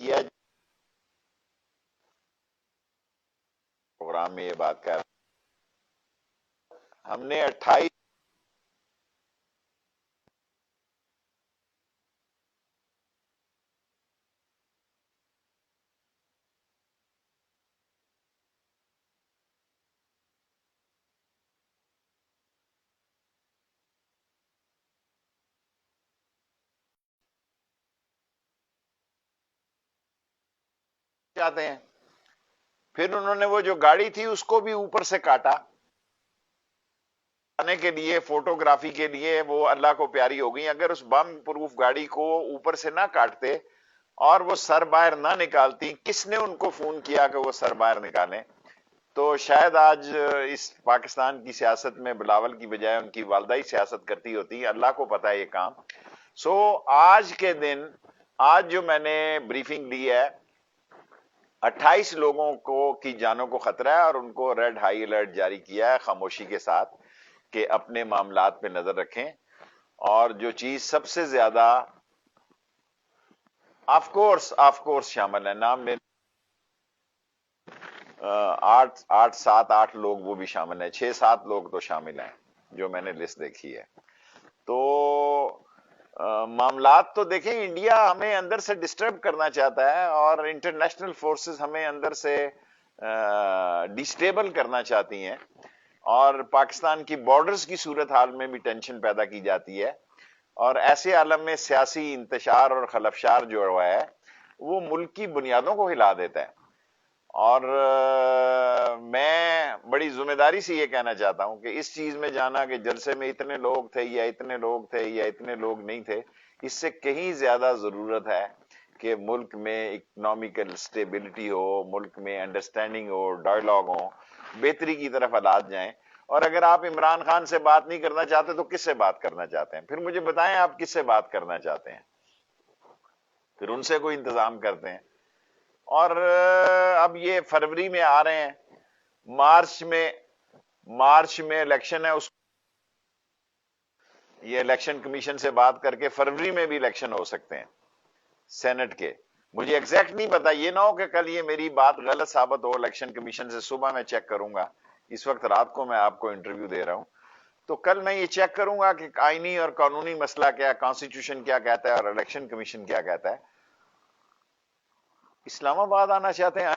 کیا پروگرام میں یہ بات کر ہم نے 28 جاتے ہیں. پھر انہوں نے وہ جو گاڑی تھی اس کو بھی اوپر سے کاٹا آنے کے لیے, فوٹوگرافی کے لیے. وہ اللہ کو پیاری ہو گئی. اگر اس بم پروف گاڑی کو اوپر سے نہ کاٹتے اور وہ سر باہر نہ نکالتی, کس نے ان کو فون کیا کہ وہ سر باہر نکالیں, تو شاید آج اس پاکستان کی سیاست میں بلاول کی بجائے ان کی والدہ ہی سیاست کرتی ہوتی. اللہ کو پتا ہے یہ کام. آج کے دن, آج جو میں نے بریفنگ لی ہے, 28 لوگوں کی جانوں کو خطرہ ہے اور ان کو ریڈ ہائی الرٹ جاری کیا ہے خاموشی کے ساتھ کہ اپنے معاملات پہ نظر رکھیں. اور جو چیز سب سے زیادہ آف کورس شامل ہے, نام میں 8 لوگ وہ بھی شامل ہیں, 6-7 لوگ تو شامل ہیں جو میں نے لسٹ دیکھی ہے. تو معاملات تو دیکھیں, انڈیا ہمیں اندر سے ڈسٹرب کرنا چاہتا ہے اور انٹرنیشنل فورسز ہمیں اندر سے ڈسٹیبل کرنا چاہتی ہیں, اور پاکستان کی بارڈرز کی صورتحال میں بھی ٹینشن پیدا کی جاتی ہے. اور ایسے عالم میں سیاسی انتشار اور خلفشار جو ہوا ہے وہ ملک کی بنیادوں کو ہلا دیتا ہے. اور میں بڑی ذمہ داری سے یہ کہنا چاہتا ہوں کہ اس چیز میں جانا کہ جلسے میں اتنے لوگ تھے یا اتنے لوگ تھے یا اتنے لوگ نہیں تھے, اس سے کہیں زیادہ ضرورت ہے کہ ملک میں اکنامیکل سٹیبلٹی ہو, ملک میں انڈرسٹینڈنگ ہو, ڈائیلاگ ہو, بہتری کی طرف حالات جائیں. اور اگر آپ عمران خان سے بات نہیں کرنا چاہتے تو کس سے بات کرنا چاہتے ہیں؟ پھر مجھے بتائیں آپ کس سے بات کرنا چاہتے ہیں, پھر ان سے کوئی انتظام کرتے ہیں. اور اب یہ فروری میں آ رہے ہیں, مارچ میں الیکشن ہے, اس یہ الیکشن کمیشن سے بات کر کے فروری میں بھی الیکشن ہو سکتے ہیں سینٹ کے. مجھے ایگزیکٹ نہیں پتا, یہ نہ ہو کہ کل یہ میری بات غلط ثابت ہو. الیکشن کمیشن سے صبح میں چیک کروں گا, اس وقت رات کو میں آپ کو انٹرویو دے رہا ہوں, تو کل میں یہ چیک کروں گا کہ آئینی اور قانونی مسئلہ کیا ہے, کانسٹیٹیوشن کیا کہتا ہے اور الیکشن کمیشن کیا کہتا ہے. اسلام آباد آنا چاہتے ہیں